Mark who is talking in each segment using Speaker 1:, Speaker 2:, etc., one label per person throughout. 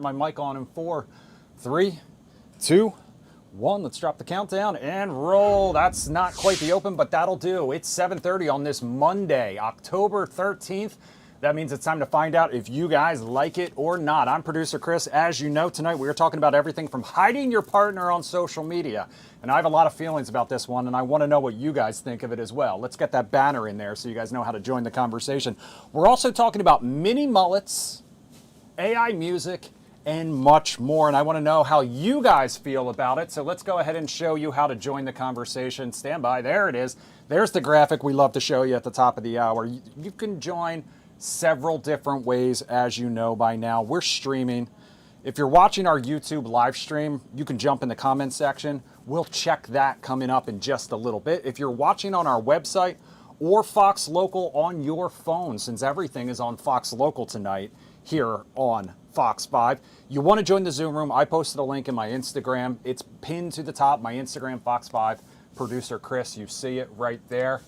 Speaker 1: my mic on in 4, 3, 2, 1. Let's drop the countdown and roll. That's not quite the open, but that'll do. It's 7:30 on this Monday, October 13th. That means it's time to find out if you guys like it or not. I'm producer Chris. As you know, tonight we are talking about everything from hiding your partner on social media. And I have a lot of feelings about this one, and I want to know what you guys think of it as well. Let's get that banner in there so you guys know how to join the conversation. We're also talking about mini mullets, AI music, and much more. And I want to know how you guys feel about it. So let's go ahead and show you how to join the conversation. Stand by. There it is. There's the graphic we love to show you at the top of the hour. You can join several different ways, as you know by now. We're streaming. If you're watching our YouTube live stream, you can jump in the comment section. We'll check that coming up in just a little bit. If you're watching on our website or Fox Local on your phone, since everything is on Fox Local tonight here on Fox 5, you want to join the Zoom room. I posted a link in my Instagram. It's pinned to the top, my Instagram, Fox 5, producer Chris. You see it right there.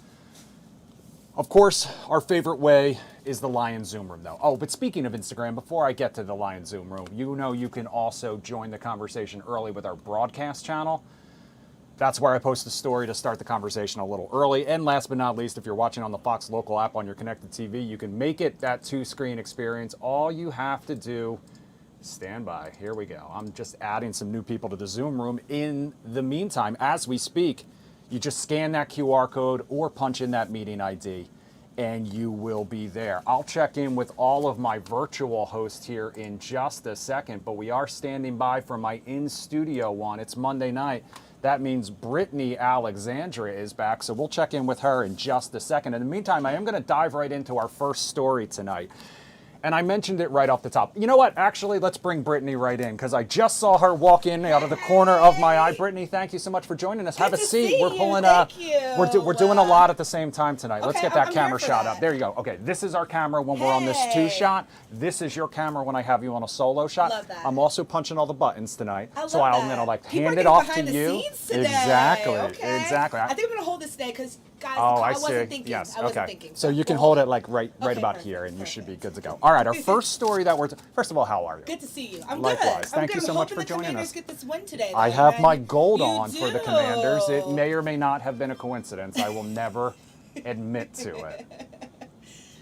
Speaker 1: Of course, our favorite way is the Lion Zoom room, though. Oh, but speaking of Instagram, before I get to the Lion Zoom room, you know you can also join the conversation early with our broadcast channel. That's where I post a story to start the conversation a little early. And last but not least, if you're watching on the Fox Local app on your connected TV, you can make it that two-screen experience. All you have to do, stand by. Here we go. I'm just adding some new people to the Zoom room. In the meantime, as we speak, you just scan that QR code or punch in that meeting ID, and you will be there. I'll check in with all of my virtual hosts here in just a second, but we are standing by for my in-studio one. It's Monday night. That means Brittany Alexandria is back, so we'll check in with her in just a second. In the meantime, I am going to dive right into our first story tonight. And I mentioned it right off the top. You know what? Actually, let's bring Brittany right in, because I just saw her walk in out of the corner of my eye. Brittany, thank you so much for joining us. Have a seat. We're pulling we're doing a lot at the same time tonight. Let's get that camera shot up. There you go. Okay, this is our camera when we're on this two shot. This is your camera when I have you on a solo shot.
Speaker 2: Love that.
Speaker 1: I'm also punching all the buttons tonight.
Speaker 2: So
Speaker 1: I'm gonna hand it off to you. Exactly.
Speaker 2: Okay.
Speaker 1: Exactly.
Speaker 2: I think I'm gonna hold this today because guys,
Speaker 1: I
Speaker 2: wasn't thinking.
Speaker 1: Yes.
Speaker 2: I wasn't thinking.
Speaker 1: So you can hold it like right about
Speaker 2: perfect,
Speaker 1: here, and you
Speaker 2: perfect.
Speaker 1: should be good to go. All right, our first story that first of all, how are you?
Speaker 2: Good to see you. I'm
Speaker 1: Likewise.
Speaker 2: good.
Speaker 1: Thank you so much
Speaker 2: hoping
Speaker 1: for
Speaker 2: the
Speaker 1: joining
Speaker 2: Commanders
Speaker 1: us.
Speaker 2: Get this win today.
Speaker 1: I have my gold
Speaker 2: You
Speaker 1: on for the
Speaker 2: do.
Speaker 1: Commanders. It may or may not have been a coincidence. I will never admit to it.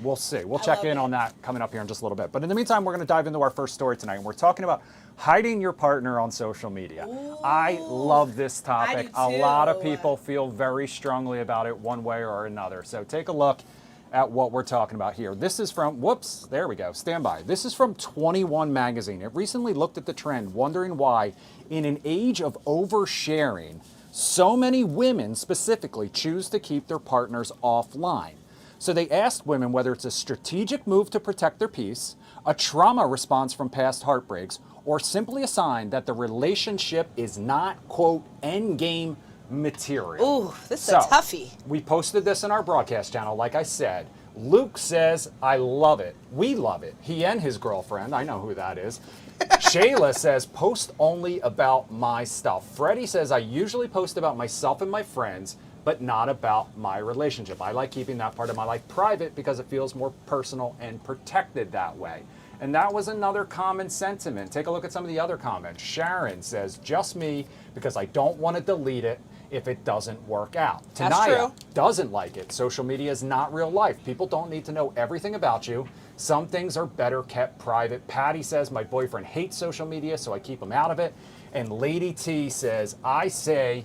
Speaker 1: We'll see. We'll check in on that coming up here in just a little bit. But in the meantime, we're going to dive into our first story tonight. And we're talking about hiding your partner on social media.
Speaker 2: Ooh,
Speaker 1: I love this topic.
Speaker 2: I do
Speaker 1: A lot of
Speaker 2: too.
Speaker 1: people feel very strongly about it one way or another. So take a look at what we're talking about here. This is from, whoops, there we go, stand by. This is from 21 magazine. It recently looked at the trend, wondering why, in an age of oversharing, so many women specifically choose to keep their partners offline. So they asked women whether it's a strategic move to protect their peace, a trauma response from past heartbreaks, or simply a sign that the relationship is not, quote, endgame material.
Speaker 2: Ooh, this is a toughie.
Speaker 1: We posted this in our broadcast channel, like I said. Luke says, I love it. We love it. He and his girlfriend, I know who that is. Shayla says, post only about my stuff. Freddie says, I usually post about myself and my friends, but not about my relationship. I like keeping that part of my life private because it feels more personal and protected that way. And that was another common sentiment. Take a look at some of the other comments. Sharon says, just me, because I don't want to delete it if it doesn't work out.
Speaker 2: That's
Speaker 1: Tanaya
Speaker 2: true.
Speaker 1: doesn't like it. Social media is not real life. People don't need to know everything about you. Some things are better kept private. Patty says, my boyfriend hates social media, so I keep him out of it. And Lady T says, I say,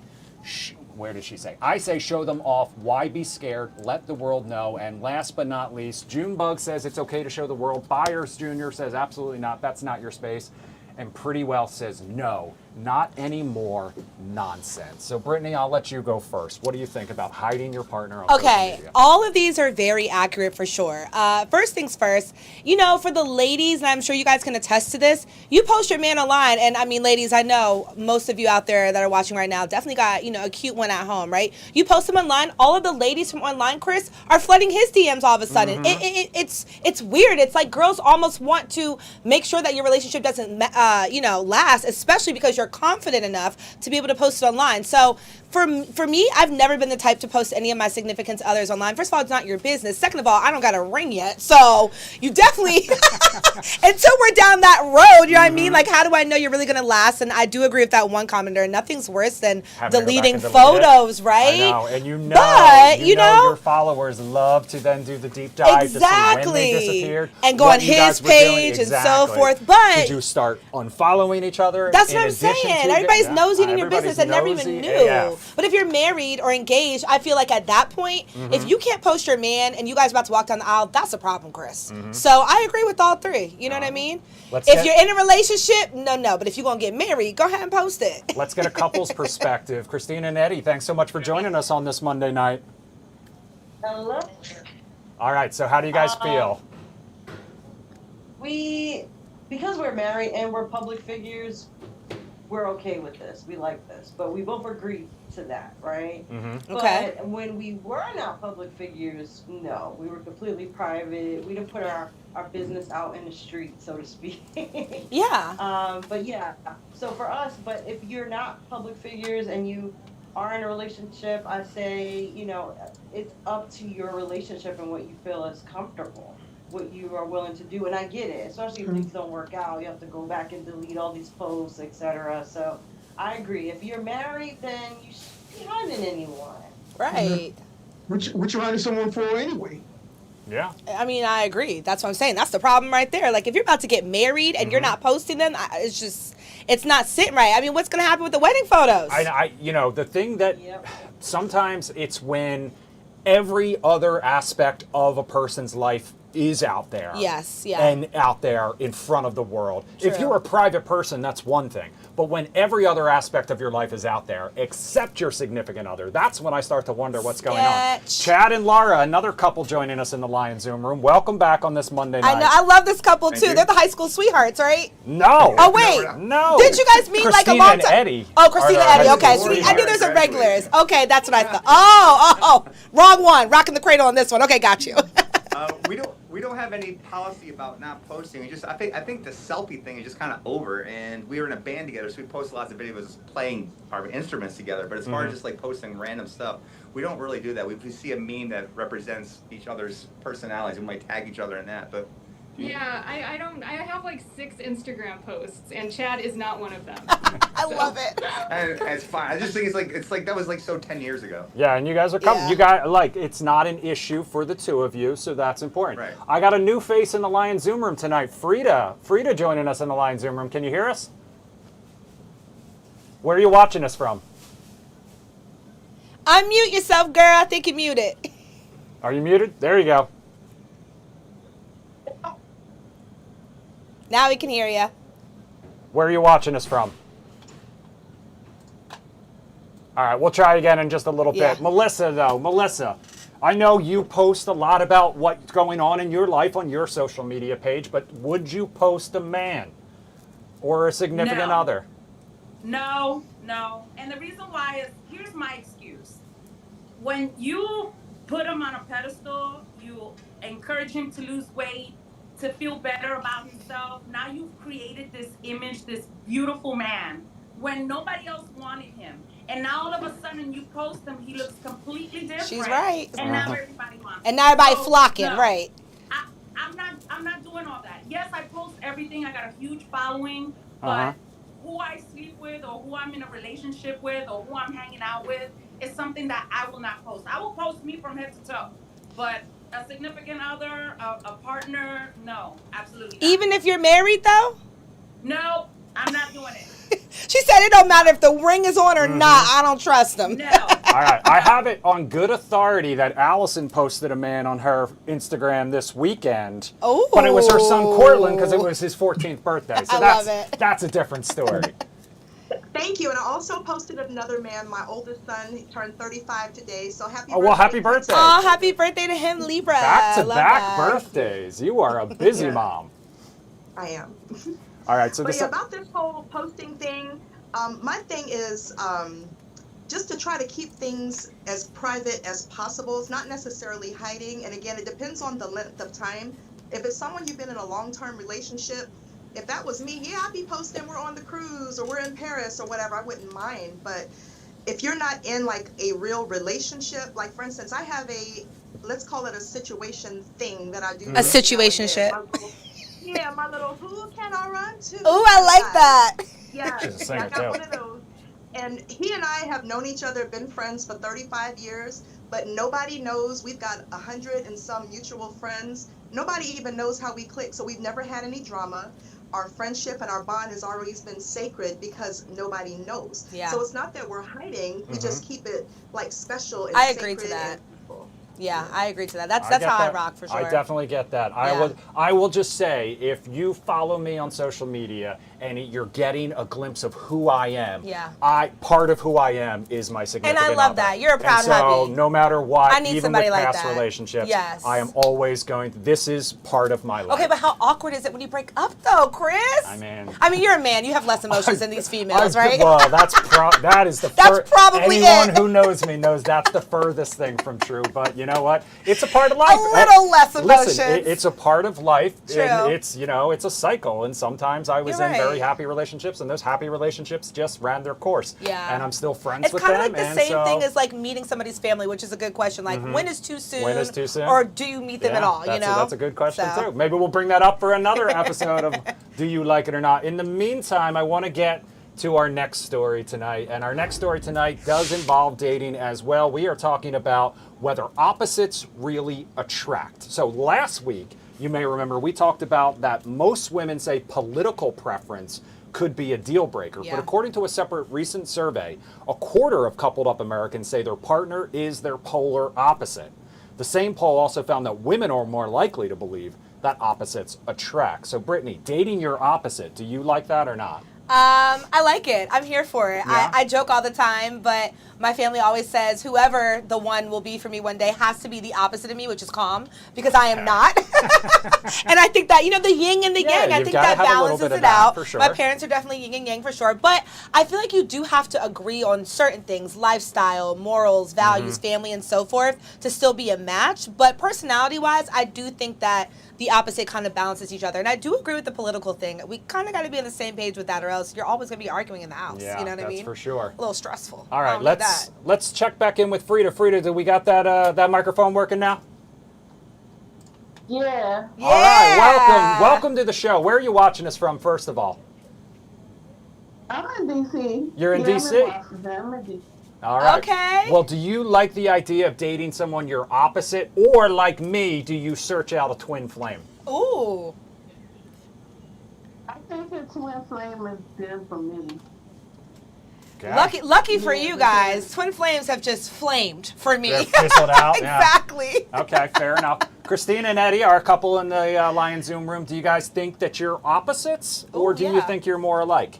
Speaker 1: where does she say? I say show them off. Why be scared? Let the world know. And last but not least, Junebug says it's okay to show the world. Byers Jr. says absolutely not. That's not your space. And Pretty Well says no, not anymore nonsense. So Brittany, I'll let you go first. What do you think about hiding your partner on social media?
Speaker 2: All of these are very accurate for sure. First things first, you know, for the ladies, and I'm sure you guys can attest to this, you post your man online, and I mean, ladies, I know most of you out there that are watching right now definitely got, you know, a cute one at home, right? You post them online, all of the ladies from online, Chris, are flooding his DMs all of a sudden. It's weird. It's like girls almost want to make sure that your relationship doesn't, last, especially because you're confident enough to be able to post it online. So For me, I've never been the type to post any of my significant others online. First of all, it's not your business. Second of all, I don't got a ring yet. So you definitely, until we're down that road, you know what I mean? Like, how do I know you're really going to last? And I do agree with that one commenter. Nothing's worse than deleting photos, right?
Speaker 1: I know. And
Speaker 2: but,
Speaker 1: you know your followers love to then do the deep dive
Speaker 2: exactly.
Speaker 1: to see when they disappeared.
Speaker 2: And go on his page and so forth. But
Speaker 1: did you start unfollowing each other?
Speaker 2: That's what I'm saying. Everybody's nosy in your business and never even knew.
Speaker 1: AF.
Speaker 2: But if you're married or engaged, I feel like at that point, if you can't post your man and you guys about to walk down the aisle, that's a problem, Chris. So I agree with all three. You know what I mean? If you're in a relationship, no. But if you're going to get married, go ahead and post it.
Speaker 1: Let's get a couple's perspective. Christina and Eddie, thanks so much for joining us on this Monday night.
Speaker 3: Hello.
Speaker 1: All right, so how do you guys feel?
Speaker 3: Because we're married and we're public figures, we're okay with this. We like this. But we both agreed to that, right?
Speaker 2: Okay.
Speaker 3: But when we were not public figures, no. We were completely private. We didn't put our business out in the street, so to speak.
Speaker 2: Yeah.
Speaker 3: But yeah, so for us, but if you're not public figures and you are in a relationship, I say, it's up to your relationship and what you feel is comfortable, what you are willing to do. And I get it, especially if things don't work out, you have to go back and delete all these posts, etc. So I agree. If you're married, then you shouldn't be hiding anyone.
Speaker 2: Right.
Speaker 4: What you hiding someone for anyway?
Speaker 1: Yeah.
Speaker 2: I mean, I agree. That's what I'm saying. That's the problem right there. Like, if you're about to get married and you're not posting them, it's not sitting right. I mean, what's going to happen with the wedding photos?
Speaker 1: The thing that sometimes it's when every other aspect of a person's life is out there.
Speaker 2: Yes, yeah.
Speaker 1: And out there in front of the world.
Speaker 2: True.
Speaker 1: If you're a private person, that's one thing. But when every other aspect of your life is out there, except your significant other, that's when I start to wonder what's going on. Chad and Laura, another couple joining us in the Lion Zoom room. Welcome back on this Monday night.
Speaker 2: I know. I love this couple, too. They're the high school sweethearts, right?
Speaker 1: No.
Speaker 2: Oh, wait.
Speaker 1: No.
Speaker 2: Did you guys meet like a long time?
Speaker 1: Christina and Eddie.
Speaker 2: Oh, Christina and Eddie. Okay. So I knew there's some regulars. Okay, that's what I thought. Oh. Wrong one. Rocking the cradle on this one. Okay, got you.
Speaker 5: We don't have any policy about not posting. I think the selfie thing is just kind of over. And we were in a band together, so we posted lots of videos playing our instruments together. But as far as just like posting random stuff, we don't really do that. If we see a meme that represents each other's personalities, we might tag each other in that. But
Speaker 6: yeah, I don't. I have like 6 Instagram posts, and Chad is not one of them.
Speaker 2: I love it.
Speaker 5: and it's fine. I just think it's like that was like so 10 years ago.
Speaker 1: Yeah, and you guys are coming.
Speaker 2: Yeah.
Speaker 1: You guys it's not an issue for the two of you, so that's important.
Speaker 5: Right.
Speaker 1: I got a new face in the Lion Zoom room tonight. Frida joining us in the Lion Zoom room. Can you hear us? Where are you watching us from?
Speaker 2: Unmute yourself, girl. I think you're muted.
Speaker 1: Are you muted? There you go.
Speaker 2: Now we can hear you.
Speaker 1: Where are you watching us from? All right, we'll try again in just a little bit. Melissa, I know you post a lot about what's going on in your life on your social media page, but would you post a man or a significant other?
Speaker 7: No. And the reason why is, here's my excuse. When you put him on a pedestal, you encourage him to lose weight, to feel better about himself. Now you've created this image, this beautiful man, when nobody else wanted him. And now all of a sudden you post him, he looks completely different.
Speaker 2: She's right.
Speaker 7: And now everybody wants him.
Speaker 2: And now everybody flocking, right?
Speaker 7: I'm not doing all that. Yes, I post everything. I got a huge following, but who I sleep with or who I'm in a relationship with or who I'm hanging out with is something that I will not post. I will post me from head to toe, but a significant other, a partner, no, absolutely not.
Speaker 2: Even if you're married, though?
Speaker 7: No, I'm not doing it.
Speaker 2: She said it don't matter if the ring is on or not. I don't trust them.
Speaker 7: No.
Speaker 1: All right, I have it on good authority that Allison posted a man on her Instagram this weekend.
Speaker 2: Oh.
Speaker 1: But it was her son Cortland because it was his 14th birthday. So
Speaker 2: love it.
Speaker 1: That's a different story.
Speaker 8: Thank you. And I also posted another man, my oldest son. He turned 35 today. So happy birthday.
Speaker 1: Oh, well, happy birthday.
Speaker 2: Oh, happy birthday to him, Libra.
Speaker 1: Back-to-back birthdays. You are a busy mom.
Speaker 8: I am.
Speaker 1: All right, so
Speaker 8: But about this whole posting thing, my thing is just to try to keep things as private as possible. It's not necessarily hiding. And again, it depends on the length of time. If it's someone you've been in a long-term relationship, if that was me, I'd be posting we're on the cruise or we're in Paris or whatever. I wouldn't mind. But if you're not in like a real relationship, like for instance, I have let's call it a situation thing that I do.
Speaker 2: A situationship.
Speaker 8: Yeah, my little who can I run to?
Speaker 2: Oh, I like that.
Speaker 8: Yeah,
Speaker 1: She's a singer,
Speaker 8: I got
Speaker 1: too.
Speaker 8: one of those. And he and I have known each other, been friends for 35 years, but nobody knows. We've got 100 and some mutual friends. Nobody even knows how we click, so we've never had any drama. Our friendship and our bond has always been sacred because nobody knows.
Speaker 2: Yeah.
Speaker 8: So it's not that we're hiding. We just keep it like special and
Speaker 2: I
Speaker 8: sacred.
Speaker 2: agree to that.
Speaker 8: and peaceful.
Speaker 2: Yeah, I agree to that. That's
Speaker 1: get
Speaker 2: how I
Speaker 1: that.
Speaker 2: rock for sure.
Speaker 1: I definitely get that.
Speaker 2: Yeah.
Speaker 1: I will just say, if you follow me on social media and you're getting a glimpse of who I am,
Speaker 2: Yeah.
Speaker 1: part of who I am is my significant
Speaker 2: And I love
Speaker 1: other.
Speaker 2: that. You're a proud
Speaker 1: and so
Speaker 2: hubby.
Speaker 1: no matter what,
Speaker 2: I need
Speaker 1: even
Speaker 2: somebody
Speaker 1: with
Speaker 2: like
Speaker 1: past
Speaker 2: that.
Speaker 1: relationships,
Speaker 2: Yes.
Speaker 1: I am always this is part of my life.
Speaker 2: Okay, but how awkward is it when you break up, though, Chris?
Speaker 1: I mean,
Speaker 2: you're a man. You have less emotions than these females, right?
Speaker 1: Well, that is the
Speaker 2: That's probably
Speaker 1: anyone
Speaker 2: it.
Speaker 1: who knows me knows that's the furthest thing from true. But you know what? It's a part of life.
Speaker 2: A little less emotions.
Speaker 1: Listen, it's a part of life.
Speaker 2: True.
Speaker 1: And it's it's a cycle. And sometimes I was
Speaker 2: You're
Speaker 1: in very
Speaker 2: right.
Speaker 1: happy relationships, and those happy relationships just ran their course.
Speaker 2: Yeah.
Speaker 1: And I'm still friends
Speaker 2: It's
Speaker 1: with
Speaker 2: kind of
Speaker 1: them.
Speaker 2: like the
Speaker 1: and
Speaker 2: same
Speaker 1: so,
Speaker 2: thing as like meeting somebody's family, which is a good question. Like, when is too soon?
Speaker 1: When is too soon?
Speaker 2: Or do you meet them at all?
Speaker 1: That's a good question
Speaker 2: So.
Speaker 1: too. Maybe we'll bring that up for another episode of Do You Like It or Not? In the meantime, I want to get to our next story tonight. And our next story tonight does involve dating as well. We are talking about whether opposites really attract. So last week, you may remember, we talked about that most women say political preference could be a deal breaker.
Speaker 2: Yeah.
Speaker 1: But according to a separate recent survey, a quarter of coupled up Americans say their partner is their polar opposite. The same poll also found that women are more likely to believe that opposites attract. So Brittany, dating your opposite, do you like that or not?
Speaker 2: I like it. I'm here for it.
Speaker 1: Yeah?
Speaker 2: I joke all the time, but my family always says whoever the one will be for me one day has to be the opposite of me, which is calm, because I am not. And I think that, the yin and the yang, I
Speaker 1: you've
Speaker 2: think
Speaker 1: gotta
Speaker 2: that
Speaker 1: have a little
Speaker 2: balances
Speaker 1: bit of
Speaker 2: it
Speaker 1: that,
Speaker 2: out.
Speaker 1: for sure.
Speaker 2: My parents are definitely yin and yang for sure, but I feel like you do have to agree on certain things, lifestyle, morals, values, family, and so forth, to still be a match. But personality-wise, I do think that the opposite kind of balances each other. And I do agree with the political thing. We kind of got to be on the same page with that, or else you're always going to be arguing in the house.
Speaker 1: Yeah,
Speaker 2: you know what I mean?
Speaker 1: that's for sure.
Speaker 2: A little stressful.
Speaker 1: All
Speaker 2: I
Speaker 1: right,
Speaker 2: don't need that.
Speaker 1: let's check back in with Frida. Frida, do we got that microphone working now?
Speaker 3: Yeah.
Speaker 2: Yeah.
Speaker 1: All right, welcome to the show. Where are you watching us from, first of all?
Speaker 3: I'm in DC.
Speaker 1: You're in
Speaker 3: I'm
Speaker 1: DC?
Speaker 3: Washington. I'm in DC.
Speaker 1: All right.
Speaker 2: Okay.
Speaker 1: Well, do you like the idea of dating someone you're opposite, or like me, do you search out a twin flame?
Speaker 2: Ooh.
Speaker 3: I think the twin flame is good for me.
Speaker 1: Okay.
Speaker 2: Lucky for you guys, twin flames have just flamed for me.
Speaker 1: They're fizzled out. Yeah.
Speaker 2: Exactly.
Speaker 1: Okay, fair enough. Christina and Eddie are a couple in the Lion Zoom room. Do you guys think that you're opposites, or
Speaker 2: Ooh,
Speaker 1: do you
Speaker 2: yeah.
Speaker 1: think you're more alike?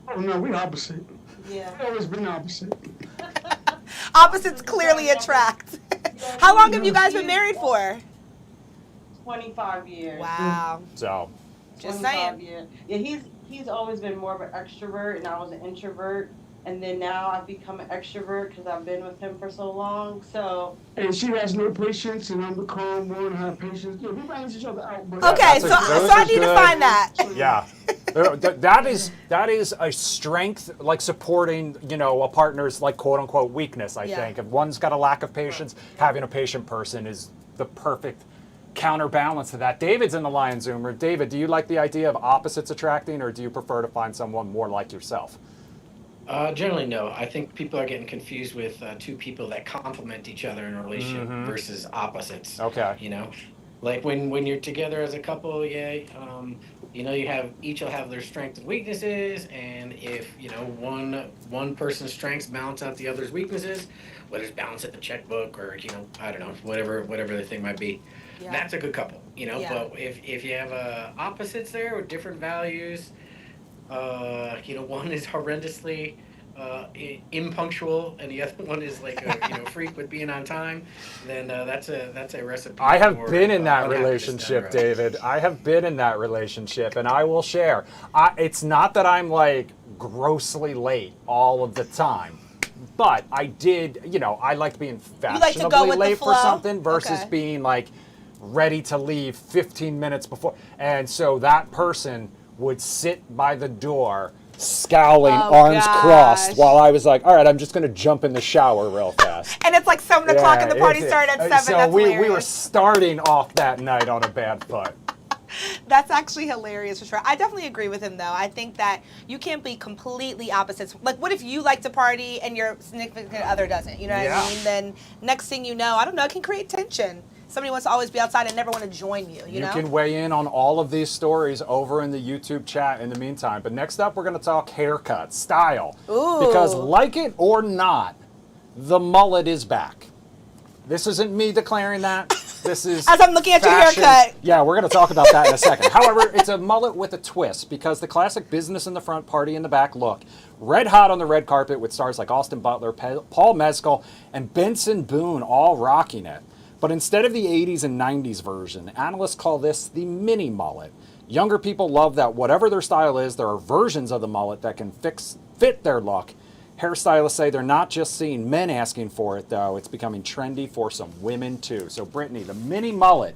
Speaker 4: Oh no, we opposite.
Speaker 3: Yeah.
Speaker 4: We've always been opposite.
Speaker 2: Opposites clearly attract. How long have you guys been married for?
Speaker 3: 25 years.
Speaker 2: Wow.
Speaker 1: So,
Speaker 2: Just
Speaker 3: 25
Speaker 2: saying.
Speaker 3: years. Yeah, he's always been more of an extrovert, and I was an introvert. And then now I've become an extrovert because I've been with him for so long. So
Speaker 4: And she has no patience, and I'm the calm one, have patience. Yeah, we balance each other out. But
Speaker 2: Okay,
Speaker 1: that's a-
Speaker 2: so
Speaker 1: those
Speaker 2: I
Speaker 1: are
Speaker 2: need to
Speaker 1: good.
Speaker 2: find that.
Speaker 1: yeah. that is a strength, like supporting, a partner's like quote unquote weakness, I
Speaker 2: Yeah.
Speaker 1: think. If one's got a lack of patience, having a patient person is the perfect counterbalance to that. David's in the Lion Zoom room. David, do you like the idea of opposites attracting, or do you prefer to find someone more like yourself?
Speaker 9: Generally, no. I think people are getting confused with two people that complement each other in a relationship versus opposites.
Speaker 1: Okay.
Speaker 9: Like when you're together as a couple, each will have their strengths and weaknesses, and if one person's strengths balance out the other's weaknesses, whether it's balance at the checkbook or I don't know, whatever the thing might be, that's a good couple.
Speaker 2: Yeah.
Speaker 9: But if you have opposites there with different values. One is horrendously impunctual, and the other one is like a freak with being on time. Then that's a recipe.
Speaker 1: I have
Speaker 9: for,
Speaker 1: been in that
Speaker 9: unhappiness
Speaker 1: relationship,
Speaker 9: down the road.
Speaker 1: David. I have been in that relationship, and I will share. It's not that I'm like grossly late all of the time, but I did. I like being
Speaker 2: like to go
Speaker 1: fashionably
Speaker 2: with the
Speaker 1: late for
Speaker 2: flow?
Speaker 1: something versus
Speaker 2: Okay.
Speaker 1: being like ready to leave 15 minutes before. And so that person would sit by the door scowling,
Speaker 2: Oh,
Speaker 1: arms
Speaker 2: gosh.
Speaker 1: crossed, while I was like, all right, I'm just going to jump in the shower real fast.
Speaker 2: And it's like 7 o'clock and the party
Speaker 1: it's-
Speaker 2: started at 7.
Speaker 1: So
Speaker 2: That's
Speaker 1: we were
Speaker 2: hilarious.
Speaker 1: starting off that night on a bad foot.
Speaker 2: That's actually hilarious for sure. I definitely agree with him though. I think that you can't be completely opposites. Like, what if you like to party and your significant other doesn't? You know what I mean? Then next thing you know, I don't know, it can create tension. Somebody wants to always be outside and never want to join you, you know?
Speaker 1: You can weigh in on all of these stories over in the YouTube chat in the meantime. But next up, we're going to talk haircut, style.
Speaker 2: Ooh.
Speaker 1: Because like it or not, the mullet is back. This isn't me declaring that. This is
Speaker 2: As I'm looking at your
Speaker 1: fashion.
Speaker 2: haircut.
Speaker 1: Yeah, we're going to talk about that in a second. However, it's a mullet with a twist because the classic business in the front, party in the back look, red hot on the red carpet with stars like Austin Butler, Paul Mescal, and Benson Boone all rocking it. But instead of the 80s and 90s version, analysts call this the mini mullet. Younger people love that whatever their style is, there are versions of the mullet that can fit their look. Hairstylists say they're not just seeing men asking for it, though. It's becoming trendy for some women, too. So, Brittany, the mini mullet,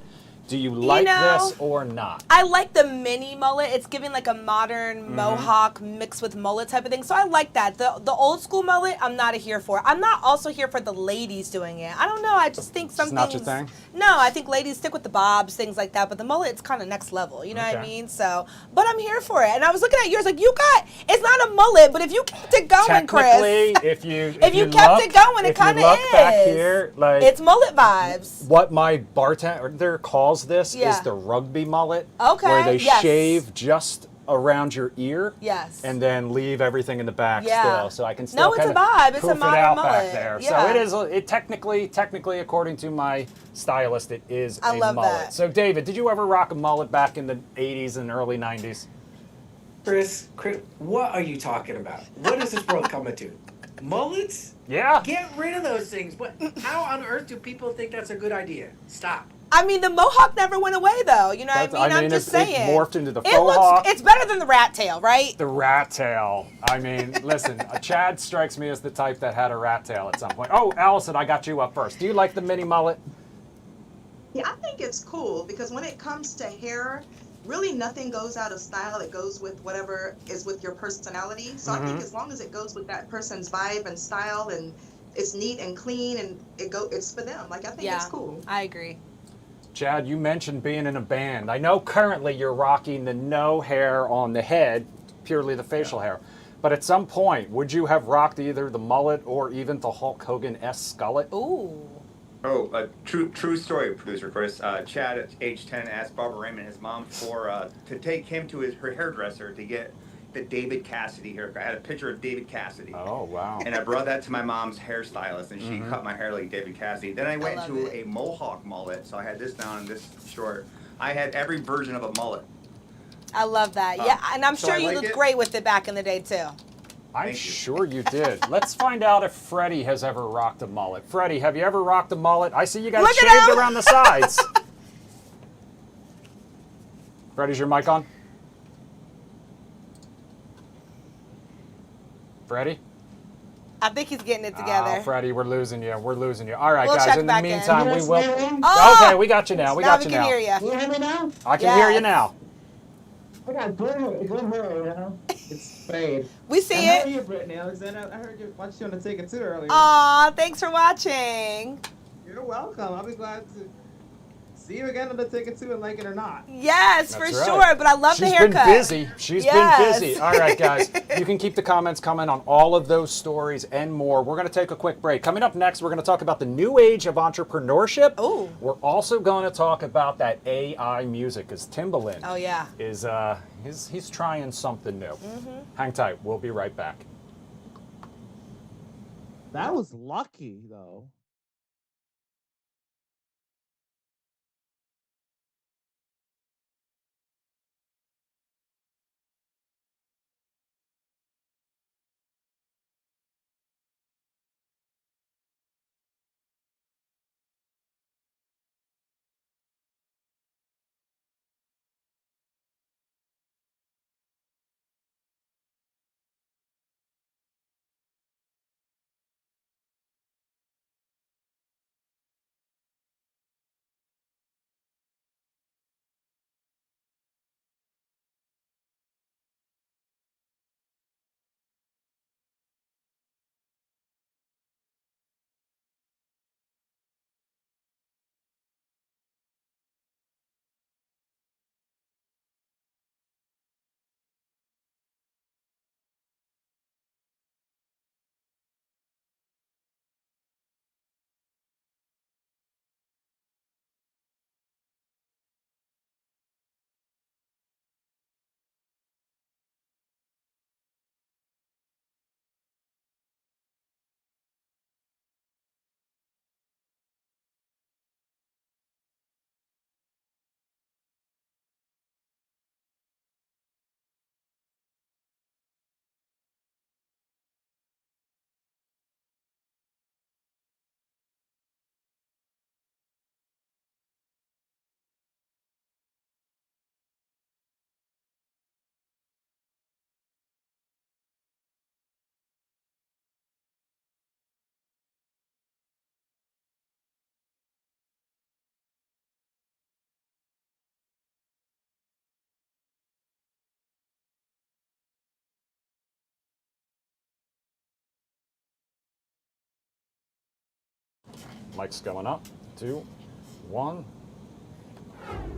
Speaker 1: do you like this or not?
Speaker 2: I like the mini mullet. It's giving like a modern mohawk mixed with mullet type of thing. So I like that. The old school mullet, I'm not here for. I'm not also here for the ladies doing it. I don't know. I just think something.
Speaker 1: It's not your thing?
Speaker 2: No, I think ladies stick with the bobs, things like that. But the mullet, it's kind of next level. You know what I mean? So, but I'm here for it. And I was looking at yours like, it's not a mullet, but if you kept it going, Chris.
Speaker 1: Technically, if you
Speaker 2: kept it going, it kind of is.
Speaker 1: Back here, like
Speaker 2: it's mullet vibes.
Speaker 1: What my bartender calls this
Speaker 2: Yeah.
Speaker 1: is the rugby mullet.
Speaker 2: Okay,
Speaker 1: Where they
Speaker 2: yes.
Speaker 1: shave just around your ear.
Speaker 2: Yes.
Speaker 1: And then leave everything in the back
Speaker 2: Yeah.
Speaker 1: still. So I can still
Speaker 2: No, it's a vibe. It's a
Speaker 1: poof it
Speaker 2: modern
Speaker 1: out
Speaker 2: mullet.
Speaker 1: back there.
Speaker 2: Yeah.
Speaker 1: So it technically, according to my stylist, it is
Speaker 2: I
Speaker 1: a
Speaker 2: love
Speaker 1: mullet.
Speaker 2: that.
Speaker 1: So David, did you ever rock a mullet back in the 80s and early 90s?
Speaker 9: Chris, what are you talking about? What is this world coming to? Mullets?
Speaker 1: Yeah.
Speaker 9: Get rid of those things. How on earth do people think that's a good idea? Stop.
Speaker 2: I mean, the mohawk never went away, though. You know what I mean? I'm just saying.
Speaker 1: It morphed into the faux hawk.
Speaker 2: It's better than the rat tail, right?
Speaker 1: The rat tail. I mean, listen, Chad strikes me as the type that had a rat tail at some point. Oh, Allison, I got you up first. Do you like the mini mullet?
Speaker 8: Yeah, I think it's cool because when it comes to hair, really nothing goes out of style. It goes with whatever is with your personality. So I think as long as it goes with that person's vibe and style and it's neat and clean and it's for them. Like, I think it's cool.
Speaker 2: I agree.
Speaker 1: Chad, you mentioned being in a band. I know currently you're rocking the no hair on the head, purely the facial hair. But at some point, would you have rocked either the mullet or even the Hulk Hogan-esque skullet?
Speaker 2: Ooh.
Speaker 5: Oh, a true story, producer Chris. Chad at age 10 asked Barbara Raymond, his mom, to take him to her hairdresser to get the David Cassidy haircut. I had a picture of David Cassidy.
Speaker 1: Oh, wow.
Speaker 5: And I brought that to my mom's hairstylist, and she cut my hair like David Cassidy. Then I went to a mohawk mullet, so I had this down and this short. I had every version of a mullet.
Speaker 2: I love that. Yeah, and I'm
Speaker 5: so
Speaker 2: sure
Speaker 5: I
Speaker 2: you
Speaker 5: like
Speaker 2: looked
Speaker 5: it.
Speaker 2: great with it back in the day, too.
Speaker 1: I'm sure you did. Let's find out if Freddie has ever rocked a mullet. Freddie, have you ever rocked a mullet? I see you got it shaved around the sides. Freddie's your mic on? Freddie?
Speaker 2: I think he's getting it together.
Speaker 1: Freddie, we're losing you. We're losing you. All right,
Speaker 2: We'll
Speaker 1: guys.
Speaker 2: check
Speaker 1: In the
Speaker 2: back in.
Speaker 1: meantime, we will.
Speaker 2: Oh!
Speaker 1: Okay, we got you now. We got you now.
Speaker 2: Now we can hear
Speaker 4: You hear me now?
Speaker 1: I can hear you now.
Speaker 4: I got good hair, you know? It's fade.
Speaker 2: We see
Speaker 10: How are
Speaker 2: it.
Speaker 10: you, Brittany? Alexander, I heard you watched you on the Take It To earlier.
Speaker 2: Aw, thanks for watching.
Speaker 10: You're welcome. I'll be glad to see you again on the Take It To and like it or not.
Speaker 2: Yes, for
Speaker 1: That's right.
Speaker 2: sure. But I love the haircut.
Speaker 1: She's been busy. She's
Speaker 2: Yes.
Speaker 1: been busy. All right, guys. You can keep the comments coming on all of those stories and more. We're going to take a quick break. Coming up next, we're going to talk about the new age of entrepreneurship.
Speaker 2: Ooh.
Speaker 1: We're also going to talk about that AI music, because Timbaland
Speaker 2: Oh, yeah.
Speaker 1: is he's trying something new. Hang tight. We'll be right back.
Speaker 10: That was lucky, though.
Speaker 1: Mic's going up. 2, 1.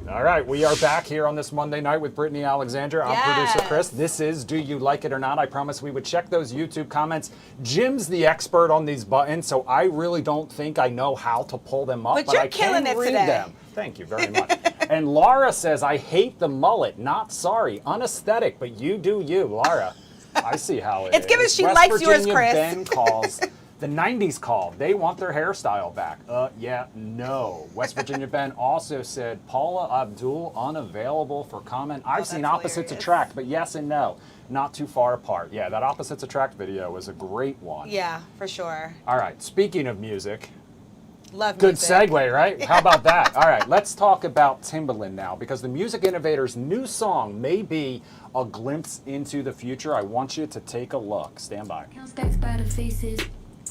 Speaker 1: All right, we are back here on this Monday night with Brittany Alexander. I'm producer Chris. This is Do You Like It or Not? I promise we would check those YouTube comments. Jim's the expert on these buttons, so I really don't think I know how to pull them up, but I can read them. Thank you very much. And Laura says, I hate the mullet. Not sorry. Unaesthetic, but you do you, Laura. I see how it is.
Speaker 2: It's given she
Speaker 1: West
Speaker 2: likes
Speaker 1: Virginia
Speaker 2: yours, Chris.
Speaker 1: Ben calls. The 90s call. They want their hairstyle back. Yeah, no. West Virginia Ben also said, Paula Abdul unavailable for comment. I've seen Opposites Attract, but yes and no. Not too far apart. Yeah, that Opposites Attract video was a great one.
Speaker 2: Yeah, for sure.
Speaker 1: All right, speaking of music.
Speaker 2: Love
Speaker 1: Good
Speaker 2: music.
Speaker 1: segue, right? How about that? All right, let's talk about Timbaland now, because the music innovator's new song may be a glimpse into the future. I want you to take a look. Stand by.
Speaker 11: Count stacks by the faces.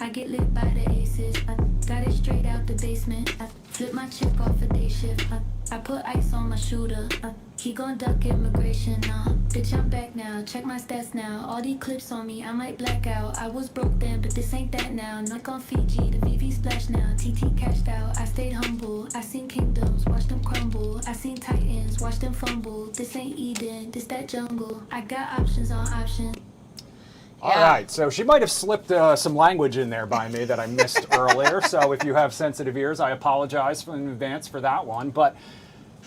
Speaker 11: I get lit by the aces. I got it straight out the basement. I flip my chick off a day shift. I put ice on my shooter. He gon' duck immigration. Bitch, I'm back now. Check my stats now. All these clips on me, I might black out. I was broke then, but this ain't that now. Knock on Fiji, the VV splash now. TT cashed out. I stayed humble. I seen kingdoms, watch them crumble. I seen titans, watch them fumble. This ain't Eden, this that jungle. I got options on options.
Speaker 1: All right, so she might have slipped some language in there by me that I missed earlier. So if you have sensitive ears, I apologize in advance for that one. But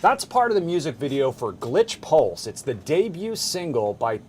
Speaker 1: that's part of the music video for Glitch Pulse. It's the debut single by,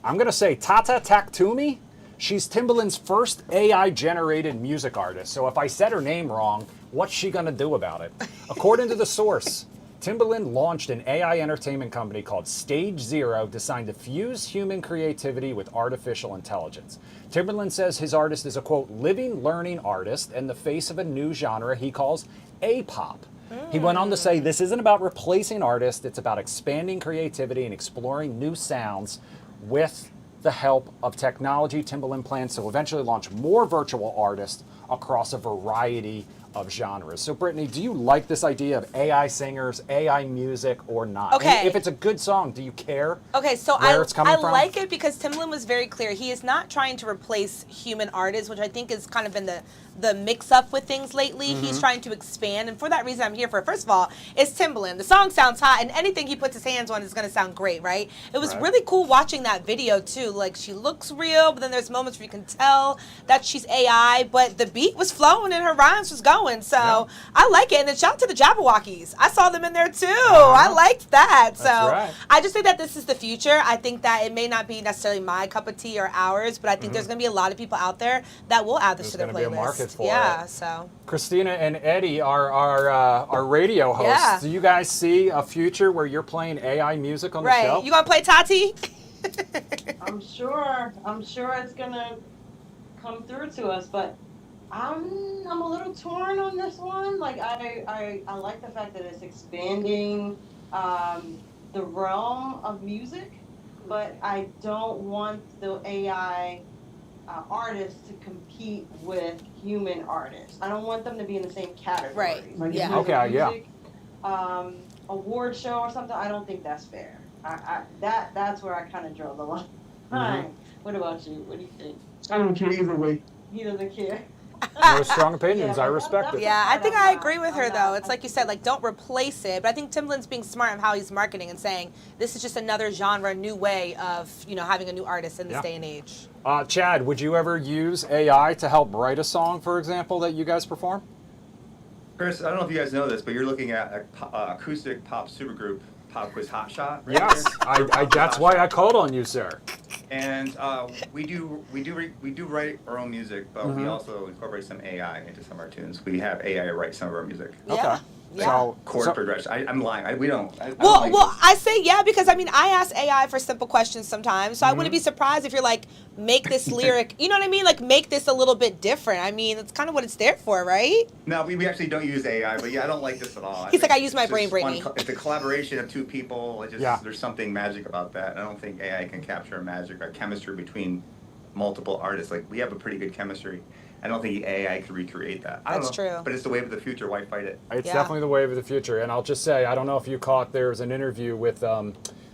Speaker 1: I'm going to say, Tata Taktumi. She's Timbaland's first AI-generated music artist. So if I said her name wrong, what's she going to do about it? According to the source, Timbaland launched an AI entertainment company called Stage Zero designed to fuse human creativity with artificial intelligence. Timbaland says his artist is a, quote, living, learning artist and the face of a new genre he calls A-pop. He went on to say, this isn't about replacing artists, it's about expanding creativity and exploring new sounds with the help of technology. Timbaland plans to eventually launch more virtual artists across a variety of genres. So Brittany, do you like this idea of AI singers, AI music, or not?
Speaker 2: Okay.
Speaker 1: And if it's a good song, do you care?
Speaker 2: Okay, so
Speaker 1: where it's coming from?
Speaker 2: like it because Timbaland was very clear. He is not trying to replace human artists, which I think has kind of been the mix-up with things lately. He's trying to expand, and for that reason I'm here for it. First of all, it's Timbaland. The song sounds hot, and anything he puts his hands on is going to sound great, right? It was really cool watching that video, too. Like, she looks real, but then there's moments where you can tell that she's AI, but the beat was flowing and her rhymes was going, so I like it. And then shout out to the Jabberwockies. I saw them in there, too. I liked that. So I just think that this is the future. I think that it may not be necessarily my cup of tea or ours, but I think there's going to be a lot of people out there that will add this to their playlist.
Speaker 1: There's going to be a market for it.
Speaker 2: So
Speaker 1: Christina and Eddie are our radio hosts. Do you guys see a future where you're playing AI music on the show?
Speaker 2: You gonna play Tati?
Speaker 3: I'm sure it's gonna come through to us, but I'm a little torn on this one. Like I like the fact that it's expanding the realm of music, but I don't want the AI artists to compete with human artists. I don't want them to be in the same category.
Speaker 2: Right.
Speaker 3: Like music, award show or something. I don't think that's fair. That's where I kind of draw the line. What about you? What do you think?
Speaker 4: I don't care either way.
Speaker 3: He doesn't care.
Speaker 1: No strong opinions. I respect it.
Speaker 2: Yeah, I think I agree with her, though. It's like you said, like, don't replace it. But I think Timbaland's being smart in how he's marketing and saying this is just another genre, new way of, having a new artist in this day and age.
Speaker 1: Chad, would you ever use AI to help write a song, for example, that you guys perform?
Speaker 5: Chris, I don't know if you guys know this, but you're looking at an acoustic pop supergroup, Pop Quiz Hot Shot. Right
Speaker 1: Yes, that's why I called on you, sir.
Speaker 5: And we do write our own music, but we also incorporate some AI into some of our tunes. We have AI write some of our music.
Speaker 1: Okay.
Speaker 5: So chord progression. I'm lying. We don't.
Speaker 2: I say because I ask AI for simple questions sometimes, so I wouldn't be surprised if you're like, make this lyric. You know what I mean? Like, make this a little bit different. I mean, that's kind of what it's there for, right?
Speaker 5: No, we actually don't use AI, but I don't like this at all.
Speaker 2: He's like, I use my brain, Brittany.
Speaker 5: It's a collaboration of two people. There's something magic about that. I don't think AI can capture magic or chemistry between multiple artists. Like, we have a pretty good chemistry. I don't think AI could recreate that.
Speaker 2: That's true.
Speaker 5: But it's the wave of the future. Why fight it?
Speaker 1: It's definitely the wave of the future. And I'll just say, I don't know if you caught, there was an interview with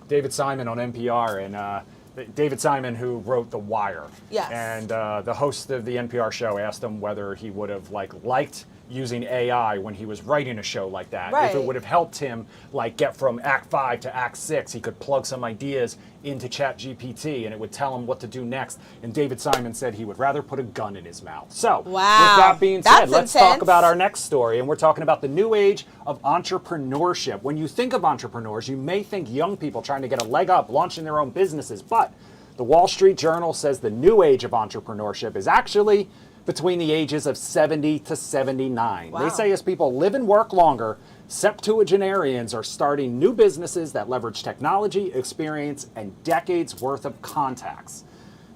Speaker 1: David Simon on NPR, and David Simon, who wrote The Wire.
Speaker 2: Yes.
Speaker 1: And the host of the NPR show asked him whether he would have liked using AI when he was writing a show like that. If
Speaker 2: Right.
Speaker 1: it would have helped him like get from Act 5 to Act 6, he could plug some ideas into ChatGPT and it would tell him what to do next. And David Simon said he would rather put a gun in his mouth. So, with that being said, let's talk about our next story. And we're talking about the new age of entrepreneurship. When you think of entrepreneurs, you may think young people trying to get a leg up, launching their own businesses. But the Wall Street Journal says the new age of entrepreneurship is actually between the ages of 70 to 79.
Speaker 2: Wow.
Speaker 1: They say as people live and work longer, septuagenarians are starting new businesses that leverage technology, experience, and decades worth of contacts.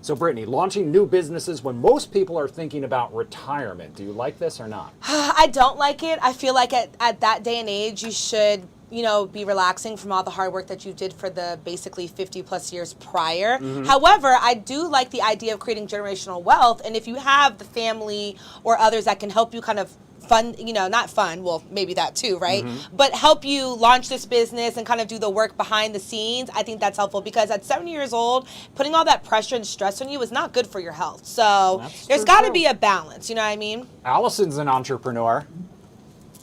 Speaker 1: So Brittany, launching new businesses when most people are thinking about retirement, do you like this or not?
Speaker 2: I don't like it. I feel like at that day and age, you should, you know, be relaxing from all the hard work that you did for the basically 50 plus years prior. However, I do like the idea of creating generational wealth. And if you have the family or others that can help you kind of fund, you know, not fund, well, maybe that too, right? But help you launch this business and kind of do the work behind the scenes, I think that's helpful because at 70 years old, putting all that pressure and stress on you is not good for your health. So there's got to be a balance, you know what I mean?
Speaker 1: Allison's an entrepreneur.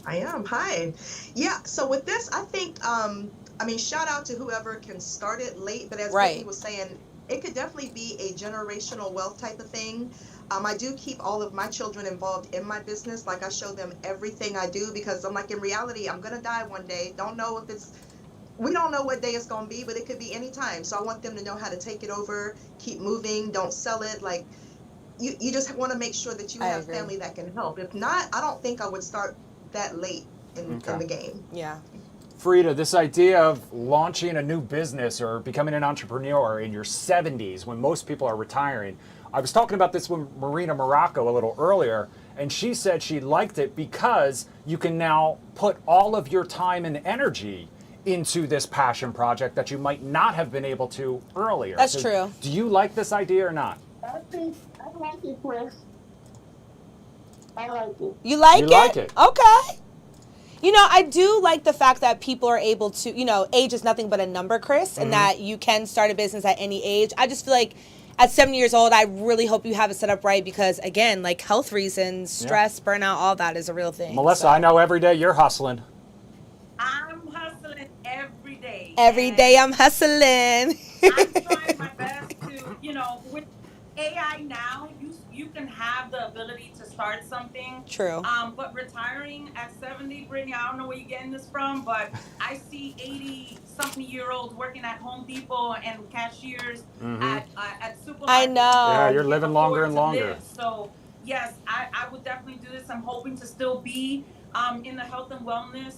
Speaker 8: I am. Hi. Yeah. So with this, I think, I mean, shout out to whoever can start it late. But as Brittany was saying, it could definitely be a generational wealth type of thing. I do keep all of my children involved in my business. Like I show them everything I do because I'm like, in reality, I'm going to die one day. Don't know if it's, we don't know what day it's going to be, but it could be any time. So I want them to know how to take it over, keep moving, don't sell it. Like you just want to make sure that you have family that can help. If not, I don't think I would start that late in the game.
Speaker 2: Yeah.
Speaker 1: Frida, this idea of launching a new business or becoming an entrepreneur in your 70s when most people are retiring. I was talking about this with Marina Morocco a little earlier, and she said she liked it because you can now put all of your time and energy into this passion project that you might not have been able to earlier.
Speaker 2: That's true.
Speaker 1: Do you like this idea or not?
Speaker 4: I like it, Chris. I like it.
Speaker 2: You like
Speaker 1: You
Speaker 2: it?
Speaker 1: like it.
Speaker 2: Okay. You know, I do like the fact that people are able to, you know, age is nothing but a number, Chris, and that you can start a business at any age. I just feel like at 70 years old, I really hope you have it set up right because, again, like health reasons, stress, burnout, all that is a real thing.
Speaker 1: Melissa, I know every day you're hustling.
Speaker 7: I'm hustling every day.
Speaker 2: Every day I'm hustling.
Speaker 7: I'm trying my best to, you know, with AI now, you can have the ability to start something.
Speaker 2: True.
Speaker 7: But retiring at 70, Brittany, I don't know where you're getting this from, but I see 80-something-year-olds working at Home Depot and cashiers at supermarkets.
Speaker 2: I know.
Speaker 1: Yeah, you're living longer and longer.
Speaker 7: Live. So, yes, I would definitely do this. I'm hoping to still be in the health and wellness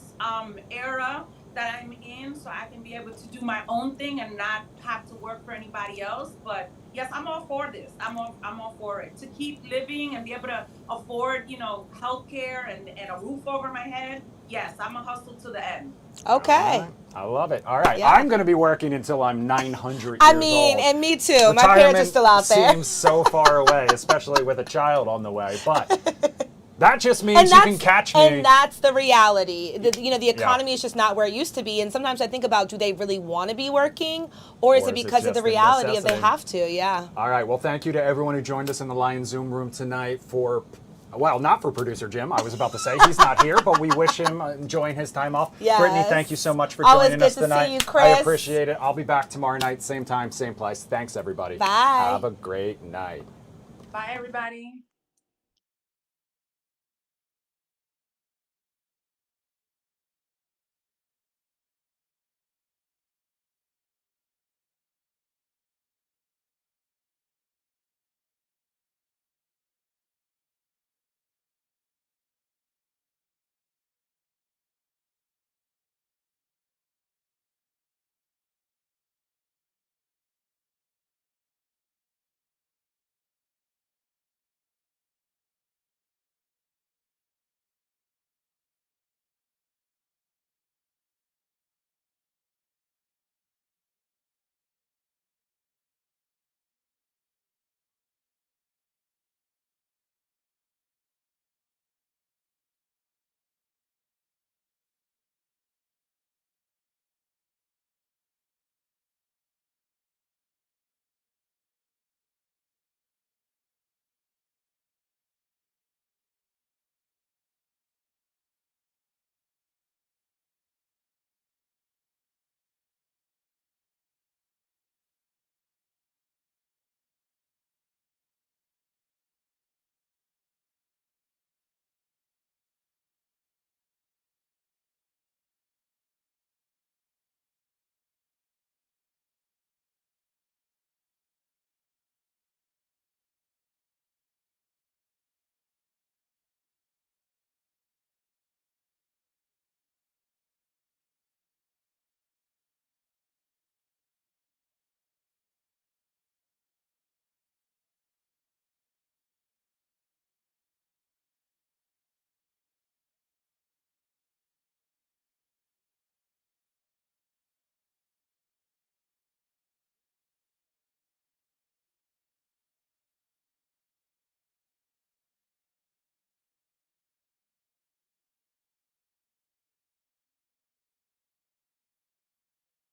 Speaker 7: era that I'm in so I can be able to do my own thing and not have to work for anybody else. But yes, I'm all for this. I'm all for it. To keep living and be able to afford, you know, healthcare and a roof over my head. Yes, I'm a hustle to the end.
Speaker 2: Okay.
Speaker 1: Right. I love it. All right.
Speaker 2: Yeah.
Speaker 1: I'm going to be working until I'm 900
Speaker 2: I
Speaker 1: years
Speaker 2: mean,
Speaker 1: old.
Speaker 2: and me too. My parents are still out there.
Speaker 1: Seems so far away, especially with a child on the way. But that just means you can catch me.
Speaker 2: And that's the reality. You know, the economy is just not where it used to be. And sometimes I think about, do they really want to be working? Or is it because of the reality of they have to? Yeah.
Speaker 1: All right. Well, thank you to everyone who joined us in the Lion Zoom room tonight for, well, not for producer Jim. I was about to say he's not here, but we wish him enjoying his time off.
Speaker 2: Yes.
Speaker 1: Brittany, thank you so much for
Speaker 2: Always
Speaker 1: joining
Speaker 2: good
Speaker 1: us
Speaker 2: to
Speaker 1: tonight.
Speaker 2: see you, Chris.
Speaker 1: I appreciate it. I'll be back tomorrow night, same time, same place. Thanks, everybody.
Speaker 2: Bye.
Speaker 1: Have a great night.
Speaker 7: Bye, everybody.